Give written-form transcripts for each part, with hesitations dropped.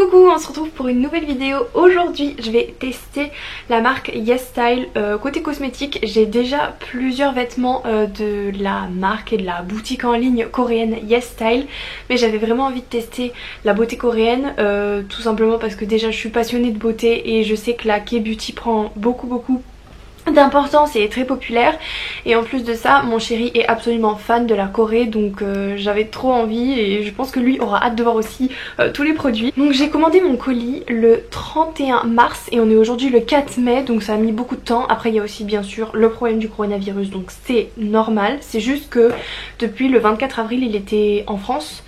Coucou, on se retrouve pour une nouvelle vidéo. Aujourd'hui je vais tester la marque YesStyle. Côté cosmétique, j'ai déjà plusieurs vêtements de la marque et de la boutique en ligne coréenne YesStyle, mais j'avais vraiment envie de tester la beauté coréenne, tout simplement parce que déjà je suis passionnée de beauté et je sais que la K-beauty prend beaucoup d'importance et est très populaire, et en plus de ça mon chéri est absolument fan de la Corée, donc j'avais trop envie et je pense que lui aura hâte de voir aussi tous les produits. Donc j'ai commandé mon colis le 31 mars et on est aujourd'hui le 4 mai, donc ça a mis beaucoup de temps. Après il y a aussi bien sûr le problème du coronavirus, donc c'est normal, c'est juste que depuis le 24 avril il était en France.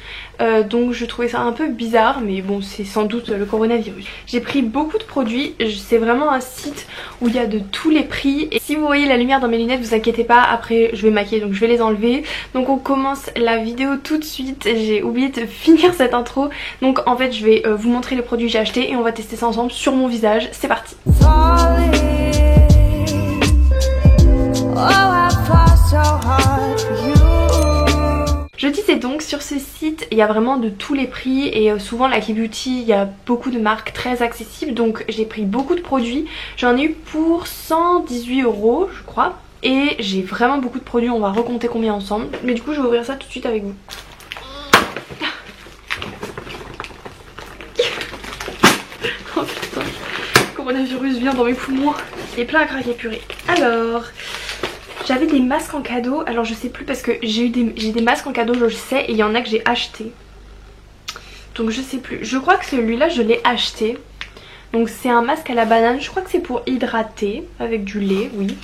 Donc je trouvais ça un peu bizarre, mais bon, c'est sans doute le coronavirus. J'ai pris beaucoup de produits, c'est vraiment un site où il y a de tous les prix, et si vous voyez la lumière dans mes lunettes, vous inquiétez pas, après je vais maquiller donc je vais les enlever. Donc on commence la vidéo tout de suite, j'ai oublié de finir cette intro, donc en fait je vais vous montrer les produits que j'ai achetés et on va tester ça ensemble sur mon visage. C'est parti. Je disais donc, sur ce site il y a vraiment de tous les prix et souvent la K-beauty il y a beaucoup de marques très accessibles, donc j'ai pris beaucoup de produits. J'en ai eu pour 118 € je crois, et j'ai vraiment beaucoup de produits, on va recompter combien ensemble, mais du coup je vais ouvrir ça tout de suite avec vous. Oh putain, le coronavirus vient dans mes poumons, il est plein à craquer purée. Alors... j'avais des masques en cadeau, alors je sais plus parce que j'ai des masques en cadeau, je le sais, et il y en a que j'ai acheté. Donc je sais plus, je crois que celui-là je l'ai acheté. Donc c'est un masque à la banane, je crois que c'est pour hydrater, avec du lait, oui.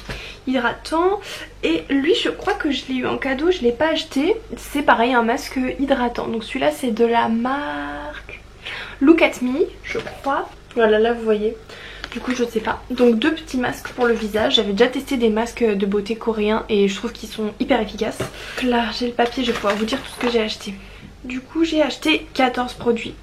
Hydratant, et lui je crois que je l'ai eu en cadeau, je l'ai pas acheté. C'est pareil, un masque hydratant. Donc celui-là c'est de la marque Look at Me, je crois. Voilà, là vous voyez. Du coup je sais pas. Donc deux petits masques pour le visage. J'avais déjà testé des masques de beauté coréens et je trouve qu'ils sont hyper efficaces. Là j'ai le papier, je vais pouvoir vous dire tout ce que j'ai acheté. Du coup j'ai acheté 14 produits.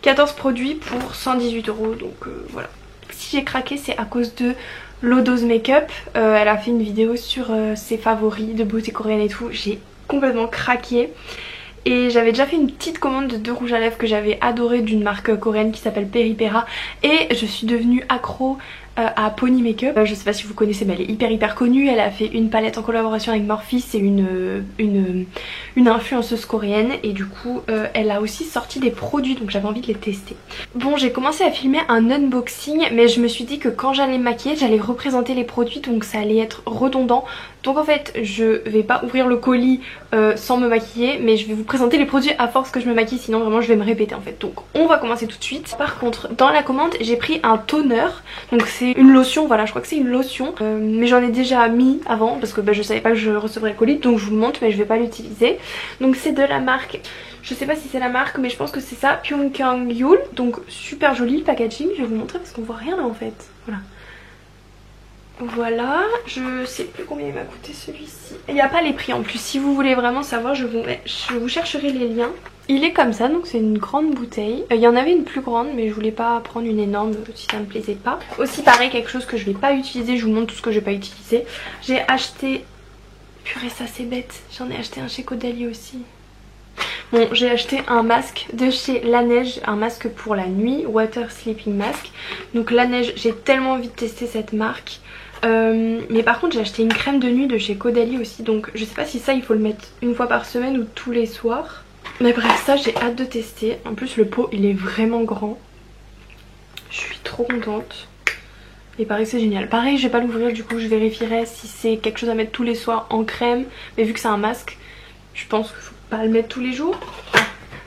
14 produits pour 118 €, donc voilà. Si j'ai craqué c'est à cause de Lodose Makeup. Elle a fait une vidéo sur ses favoris de beauté coréenne et tout. J'ai complètement craqué. Et j'avais déjà fait une petite commande de 2 rouges à lèvres que j'avais adoré d'une marque coréenne qui s'appelle Peripera, et je suis devenue accro à Pony Makeup. Je sais pas si vous connaissez, mais elle est hyper connue. Elle a fait une palette en collaboration avec Morphe, c'est une influenceuse coréenne, et du coup elle a aussi sorti des produits, donc j'avais envie de les tester. Bon, j'ai commencé à filmer un unboxing, mais je me suis dit que quand j'allais me maquiller j'allais représenter les produits, donc ça allait être redondant. Donc en fait je vais pas ouvrir le colis sans me maquiller, mais je vais vous présenter les produits à force que je me maquille, sinon vraiment je vais me répéter en fait. Donc on va commencer tout de suite. Par contre dans la commande j'ai pris un toner, donc c'est une lotion, voilà, je crois que c'est une lotion, mais j'en ai déjà mis avant parce que je savais pas que je recevrais le colis, donc je vous le montre mais je vais pas l'utiliser. Donc c'est de la marque, je sais pas si c'est la marque mais je pense que c'est ça, Pyeongchang Yul. Donc super joli le packaging, je vais vous montrer parce qu'on voit rien là en fait. Voilà, je sais plus combien il m'a coûté celui-ci. Il n'y a pas les prix en plus, si vous voulez vraiment savoir je vous chercherai les liens. Il est comme ça, donc c'est une grande bouteille. Il y en avait une plus grande mais je voulais pas prendre une énorme si ça me plaisait pas. Aussi pareil, quelque chose que je vais pas utiliser, je vous montre tout ce que je vais pas utiliser. J'ai acheté... purée ça c'est bête, j'en ai acheté un chez Caudalie aussi. Bon, j'ai acheté un masque de chez Laneige, un masque pour la nuit, Water Sleeping Mask. Donc Laneige, j'ai tellement envie de tester cette marque. Mais par contre j'ai acheté une crème de nuit de chez Caudalie aussi, donc je sais pas si ça il faut le mettre une fois par semaine ou tous les soirs. Mais bref, ça j'ai hâte de tester. En plus le pot il est vraiment grand. Je suis trop contente. Et pareil c'est génial. Pareil je vais pas l'ouvrir, du coup je vérifierai si c'est quelque chose à mettre tous les soirs en crème. Mais vu que c'est un masque, je pense qu'il faut pas le mettre tous les jours.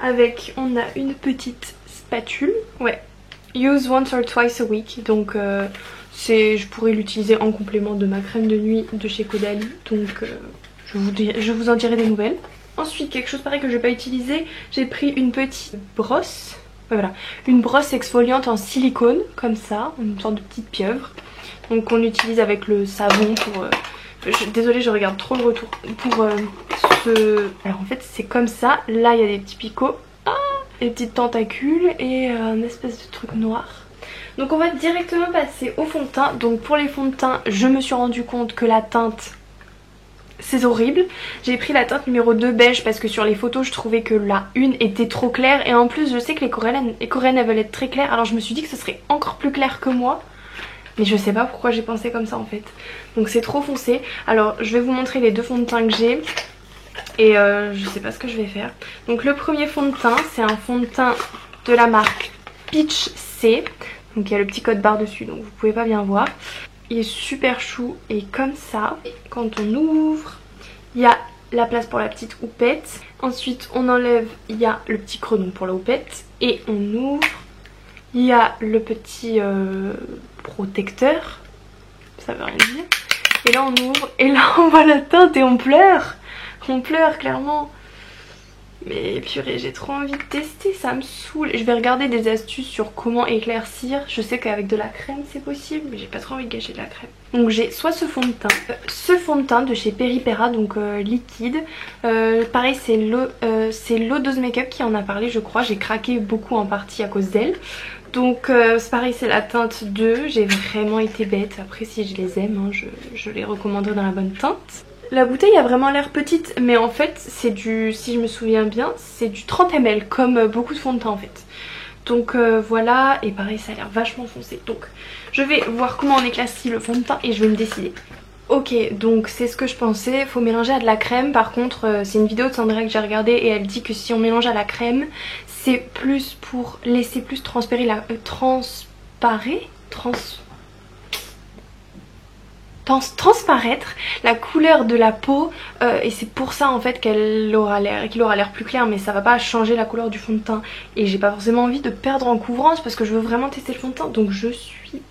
Avec, on a une petite spatule. Ouais, use once or twice a week. Donc je pourrais l'utiliser en complément de ma crème de nuit de chez Caudalie. Donc je vous en dirai des nouvelles. Ensuite quelque chose pareil que je vais pas utiliser, j'ai pris une petite brosse. Voilà, une brosse exfoliante en silicone comme ça, une sorte de petite pieuvre. Donc on utilise avec le savon pour... désolée je regarde trop le retour. Pour alors en fait c'est comme ça, là il y a des petits picots, des petites tentacules et un espèce de truc noir. Donc on va directement passer au fond de teint. Donc pour les fonds de teint je me suis rendu compte que la teinte c'est horrible. J'ai pris la teinte numéro 2 beige parce que sur les photos je trouvais que la une était trop claire. Et en plus je sais que les coréennes elles veulent être très claires. Alors je me suis dit que ce serait encore plus clair que moi. Mais je sais pas pourquoi j'ai pensé comme ça en fait. Donc c'est trop foncé. Alors je vais vous montrer les 2 fonds de teint que j'ai. Et je sais pas ce que je vais faire. Donc le premier fond de teint, c'est un fond de teint de la marque Peach C. Donc il y a le petit code barre dessus, donc vous pouvez pas bien voir. Il est super chou et comme ça, quand on ouvre, il y a la place pour la petite houppette. Ensuite on enlève, il y a le petit creux donc pour la houppette. Et on ouvre, il y a le petit protecteur. Ça veut rien dire. Et là on ouvre et là on voit la teinte et on pleure. On pleure clairement. Mais purée, j'ai trop envie de tester, ça me saoule. Je vais regarder des astuces sur comment éclaircir. Je sais qu'avec de la crème c'est possible, mais j'ai pas trop envie de gâcher de la crème. Donc j'ai soit ce fond de teint de chez Peripera, donc liquide. Pareil, c'est l'eau Dose Makeup qui en a parlé, je crois. J'ai craqué beaucoup en partie à cause d'elle. Donc c'est pareil, c'est la teinte 2. J'ai vraiment été bête. Après si je les aime, hein, je les recommanderai dans la bonne teinte. La bouteille a vraiment l'air petite, mais en fait c'est du, si je me souviens bien, c'est du 30 ml comme beaucoup de fonds de teint en fait. Donc voilà, et pareil ça a l'air vachement foncé. Donc je vais voir comment on éclaircit le fond de teint et je vais me décider. Ok, donc c'est ce que je pensais, faut mélanger à de la crème. Par contre c'est une vidéo de Sandra que j'ai regardée et elle dit que si on mélange à la crème, c'est plus pour laisser plus transparaître la couleur de la peau et c'est pour ça en fait qu'il aura l'air plus clair, mais ça va pas changer la couleur du fond de teint et j'ai pas forcément envie de perdre en couvrance parce que je veux vraiment tester le fond de teint, donc je suis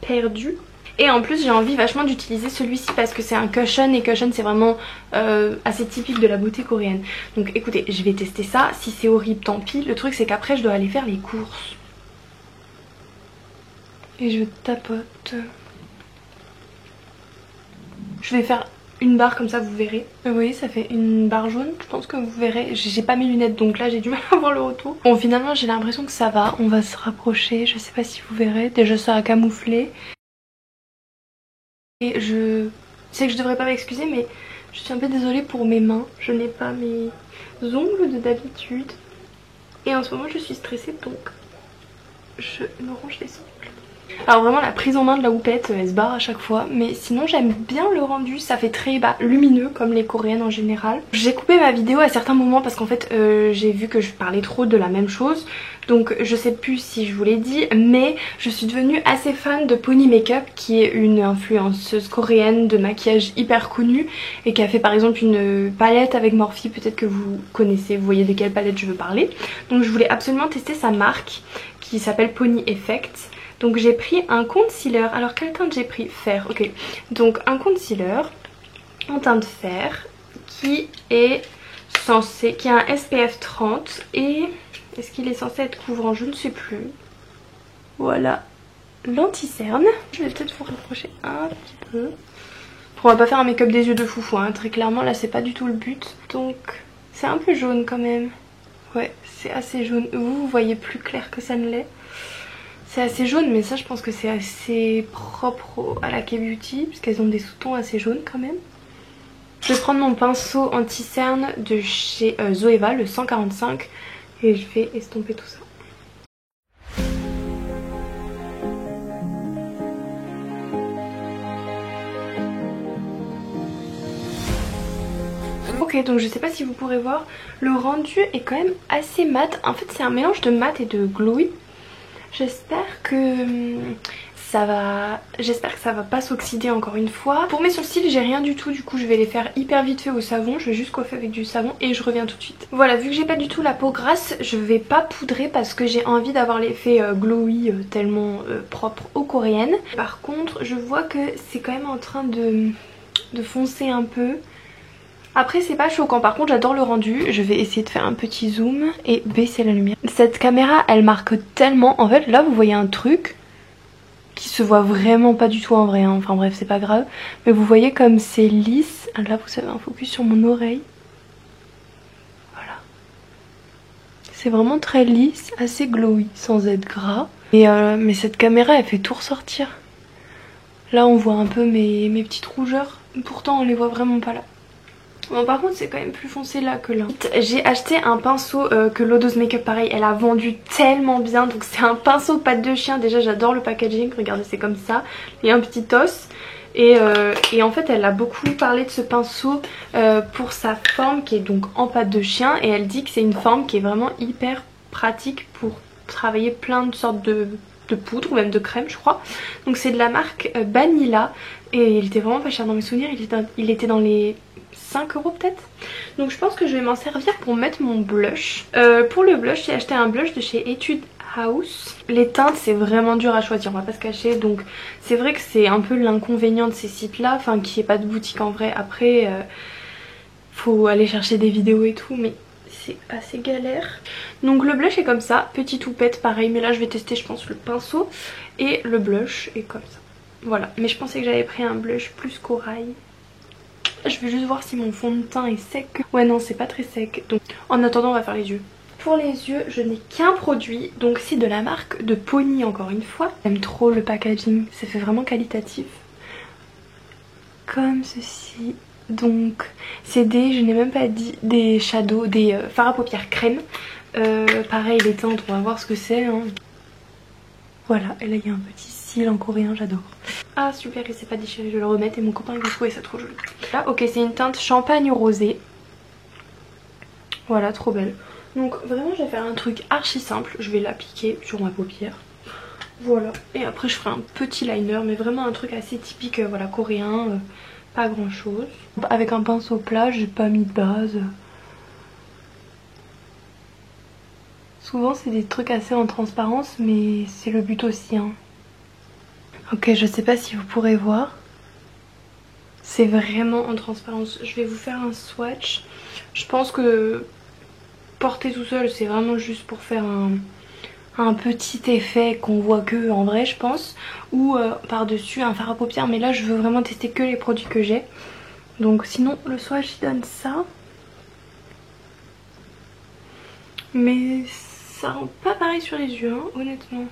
perdue. Et en plus j'ai envie vachement d'utiliser celui-ci parce que c'est un cushion et cushion c'est vraiment assez typique de la beauté coréenne. Donc écoutez, je vais tester ça, si c'est horrible tant pis. Le truc c'est qu'après je dois aller faire les courses et je tapote. Je vais faire une barre comme ça, vous verrez. Vous voyez, ça fait une barre jaune, je pense que vous verrez. J'ai pas mes lunettes donc là j'ai du mal à voir le retour. Bon, finalement j'ai l'impression que ça va, on va se rapprocher, je sais pas si vous verrez. Déjà ça a camouflé. Et je sais que je devrais pas m'excuser mais je suis un peu désolée pour mes mains. Je n'ai pas mes ongles de d'habitude. Et en ce moment je suis stressée donc je me range les ongles. Alors vraiment la prise en main de la houppette elle se barre à chaque fois, mais sinon j'aime bien le rendu, ça fait très lumineux comme les coréennes en général. J'ai coupé ma vidéo à certains moments parce qu'en fait j'ai vu que je parlais trop de la même chose, donc je sais plus si je vous l'ai dit, mais je suis devenue assez fan de Pony Makeup qui est une influenceuse coréenne de maquillage hyper connue et qui a fait par exemple une palette avec Morphe, peut-être que vous connaissez, vous voyez de quelle palette je veux parler. Donc je voulais absolument tester sa marque qui s'appelle Pony Effect. Donc j'ai pris un concealer. Alors quelle teinte j'ai pris? Fer, ok. Donc un concealer en teinte fer qui est censé, qui a un SPF 30 et est-ce qu'il est censé être couvrant? Je ne sais plus. Voilà l'anti-cerne. Je vais peut-être vous rapprocher un petit peu. On va pas faire un make-up des yeux de foufou, hein. Très clairement là c'est pas du tout le but. Donc c'est un peu jaune quand même. Ouais, c'est assez jaune. Vous voyez plus clair que ça ne l'est. C'est assez jaune, mais ça je pense que c'est assez propre à la K-Beauty parce qu'elles ont des sous-tons assez jaunes quand même. Je vais prendre mon pinceau anti-cerne de chez Zoeva, le 145, et je vais estomper tout ça. Ok, donc je sais pas si vous pourrez voir, le rendu est quand même assez mat. En fait c'est un mélange de mat et de glowy. J'espère que ça va pas s'oxyder encore une fois. Pour mes sourcils j'ai rien du tout, du coup je vais les faire hyper vite fait au savon. Je vais juste coiffer avec du savon et je reviens tout de suite. Voilà, vu que j'ai pas du tout la peau grasse, je vais pas poudrer parce que j'ai envie d'avoir l'effet glowy tellement propre aux coréennes. Par contre je vois que c'est quand même en train de foncer un peu. Après c'est pas choquant, par contre j'adore le rendu. Je vais essayer de faire un petit zoom et baisser la lumière. Cette caméra elle marque tellement, en fait là vous voyez un truc qui se voit vraiment pas du tout en vrai, hein. Enfin bref c'est pas grave. Mais vous voyez comme c'est lisse, là vous avez un focus sur mon oreille. Voilà. C'est vraiment très lisse, assez glowy sans être gras. Et mais cette caméra elle fait tout ressortir. Là on voit un peu mes petites rougeurs, pourtant on les voit vraiment pas là. Bon, par contre c'est quand même plus foncé là que là. J'ai acheté un pinceau que Lodo's Makeup pareil elle a vendu tellement bien. Donc c'est un pinceau patte de chien. Déjà j'adore le packaging, regardez c'est comme ça. Il y a un petit os. Et en fait elle a beaucoup parlé de ce pinceau pour sa forme qui est donc en pâte de chien. Et elle dit que c'est une forme qui est vraiment hyper pratique pour travailler plein de sortes de poudre ou même de crème je crois. Donc c'est de la marque Banilla. Et il était vraiment pas cher dans mes souvenirs. Il était dans les 5 € peut-être. Donc je pense que je vais m'en servir pour mettre mon blush. Pour le blush j'ai acheté un blush de chez Etude House. Les teintes c'est vraiment dur à choisir, on va pas se cacher. Donc c'est vrai que c'est un peu l'inconvénient de ces sites là. Enfin qu'il n'y ait pas de boutique en vrai. Après faut aller chercher des vidéos et tout. Mais c'est assez galère. Donc le blush est comme ça. Petite houppette pareil. Mais là je vais tester je pense le pinceau. Et le blush est comme ça. Voilà, mais je pensais que j'avais pris un blush plus corail. Je vais juste voir si mon fond de teint est sec. Ouais non c'est pas très sec. Donc en attendant on va faire les yeux. Pour les yeux je n'ai qu'un produit. Donc c'est de la marque de Pony encore une fois. J'aime trop le packaging, ça fait vraiment qualitatif. Comme ceci. Donc c'est des, je n'ai même pas dit, des shadows, des fards à paupières crème. Pareil les teintes on va voir ce que c'est hein. Voilà, et là il y a un petit cil en coréen, j'adore. Ah super, il s'est pas déchiré, je vais le remettre et mon copain il va trouver ça trop joli. Là, ok, c'est une teinte champagne rosé. Voilà, trop belle. Donc vraiment je vais faire un truc archi simple, je vais l'appliquer sur ma paupière. Voilà, et après je ferai un petit liner, mais vraiment un truc assez typique, voilà, coréen, pas grand chose. Avec un pinceau plat, j'ai pas mis de base. Souvent c'est des trucs assez en transparence, mais c'est le but aussi hein. Ok, je sais pas si vous pourrez voir. C'est vraiment en transparence. Je vais vous faire un swatch. Je pense que porter tout seul c'est vraiment juste pour faire un petit effet qu'on voit que en vrai je pense. Ou par dessus un fard à paupières, mais là je veux vraiment tester que les produits que j'ai. Donc sinon le swatch il donne ça. Mais ça rend pas pareil sur les yeux hein, honnêtement.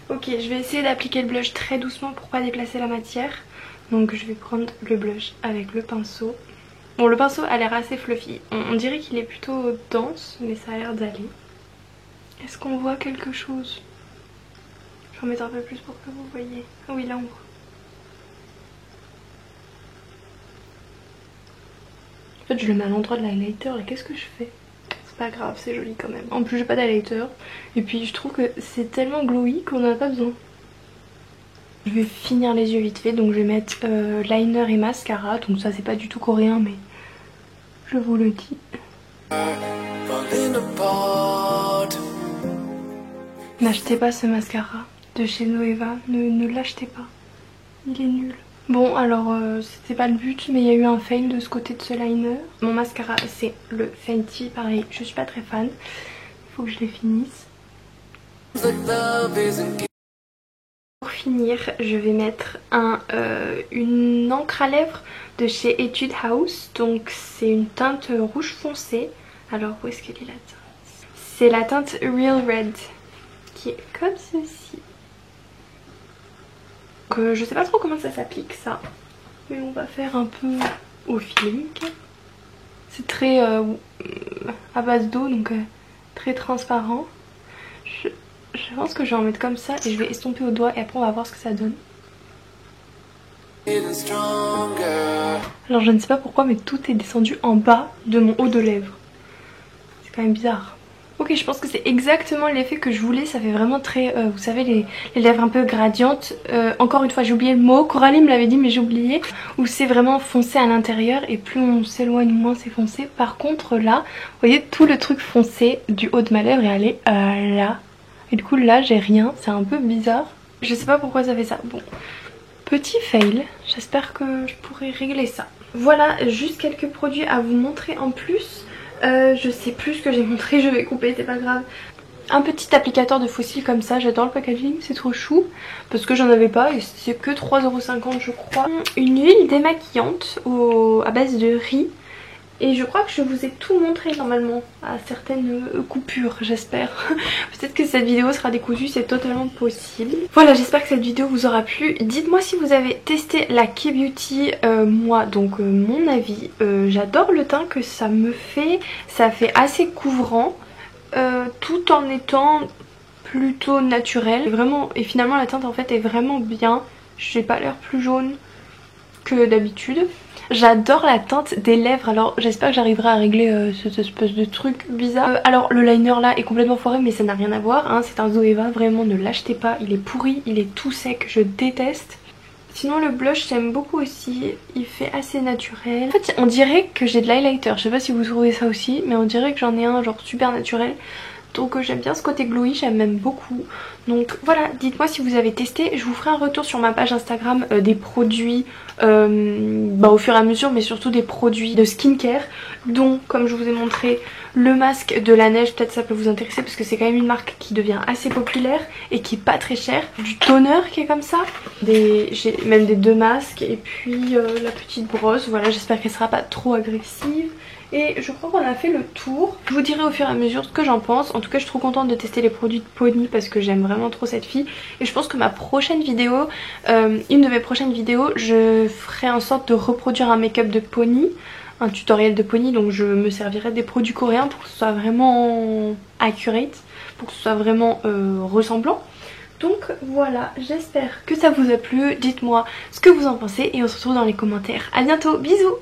Ok, je vais essayer d'appliquer le blush très doucement pour pas déplacer la matière. Donc je vais prendre le blush avec le pinceau. Bon, le pinceau a l'air assez fluffy. On dirait qu'il est plutôt dense, mais ça a l'air d'aller. Est-ce qu'on voit quelque chose? Je vais en mettre un peu plus pour que vous voyez. Ah oui, là on voit. En fait je le mets à l'endroit de l'highlighter là, qu'est-ce que je fais? C'est pas grave, c'est joli quand même. En plus j'ai pas d'highlighter. Et puis je trouve que c'est tellement glowy qu'on en a pas besoin. Je vais finir les yeux vite fait, donc je vais mettre liner et mascara. Donc ça c'est pas du tout coréen mais je vous le dis. N'achetez pas ce mascara de chez Noeva, ne l'achetez pas. Il est nul. Bon alors c'était pas le but mais il y a eu un fail de ce côté de ce liner. Mon mascara c'est le Fenty, pareil je suis pas très fan. Il faut que je les finisse. Pour finir je vais mettre une encre à lèvres de chez Etude House. Donc c'est une teinte rouge foncé. Alors où est-ce qu'elle est la teinte? C'est la teinte Real Red qui est comme ceci. Je sais pas trop comment ça s'applique ça, mais on va faire un peu au feeling. C'est très à base d'eau donc très transparent. Je pense que je vais en mettre comme ça et je vais estomper au doigt et après on va voir ce que ça donne. Alors je ne sais pas pourquoi mais tout est descendu en bas de mon haut de lèvres. C'est quand même bizarre. Ok, je pense que c'est exactement l'effet que je voulais. Ça fait vraiment très, vous savez, les lèvres un peu gradientes. Encore une fois, j'ai oublié le mot. Coralie me l'avait dit, mais j'ai oublié. Où c'est vraiment foncé à l'intérieur et plus on s'éloigne, moins c'est foncé. Par contre, là, vous voyez, tout le truc foncé du haut de ma lèvre est allé là. Et du coup, là, j'ai rien. C'est un peu bizarre. Je sais pas pourquoi ça fait ça. Bon, petit fail. J'espère que je pourrai régler ça. Voilà, juste quelques produits à vous montrer en plus. Je sais plus ce que j'ai montré, je vais couper, c'est pas grave. Un petit applicateur de faux cils comme ça, j'adore le packaging, c'est trop chou. Parce que j'en avais pas et c'est que 3,50 € je crois. Une huile démaquillante à base de riz Et je crois que je vous ai tout montré normalement à certaines coupures, j'espère. Peut-être que cette vidéo sera décousue, c'est totalement possible. Voilà, j'espère que cette vidéo vous aura plu. Dites-moi si vous avez testé la K-Beauty. Moi, donc mon avis, j'adore le teint que ça me fait. Ça fait assez couvrant tout en étant plutôt naturel. Vraiment, et finalement la teinte en fait est vraiment bien. J'ai pas l'air plus jaune que d'habitude. J'adore la teinte des lèvres, alors j'espère que j'arriverai à régler cette espèce de truc bizarre. Alors le liner là est complètement foiré mais ça n'a rien à voir, hein. C'est un Zoeva, vraiment ne l'achetez pas, il est pourri, il est tout sec, je déteste. Sinon le blush j'aime beaucoup aussi, il fait assez naturel. En fait on dirait que j'ai de l'highlighter, je sais pas si vous trouvez ça aussi, mais on dirait que j'en ai un genre super naturel. Donc j'aime bien ce côté glowy, j'aime même beaucoup. Donc voilà, dites-moi si vous avez testé. Je vous ferai un retour sur ma page Instagram des produits au fur et à mesure, mais surtout des produits de skincare, dont comme je vous ai montré le masque de la neige, peut-être ça peut vous intéresser parce que c'est quand même une marque qui devient assez populaire et qui est pas très chère. Du toner qui est comme ça, j'ai même des 2 masques et puis la petite brosse, voilà, j'espère qu'elle sera pas trop agressive. Et je crois qu'on a fait le tour. Je vous dirai au fur et à mesure ce que j'en pense. En tout cas je suis trop contente de tester les produits de Pony parce que j'aime vraiment trop cette fille. Et je pense que ma prochaine vidéo, une de mes prochaines vidéos, je ferai en sorte de reproduire un make-up de Pony, un tutoriel de Pony. Donc je me servirai des produits coréens pour que ce soit vraiment accurate, pour que ce soit vraiment ressemblant. Donc voilà, j'espère que ça vous a plu. Dites-moi ce que vous en pensez et on se retrouve dans les commentaires. A bientôt, bisous.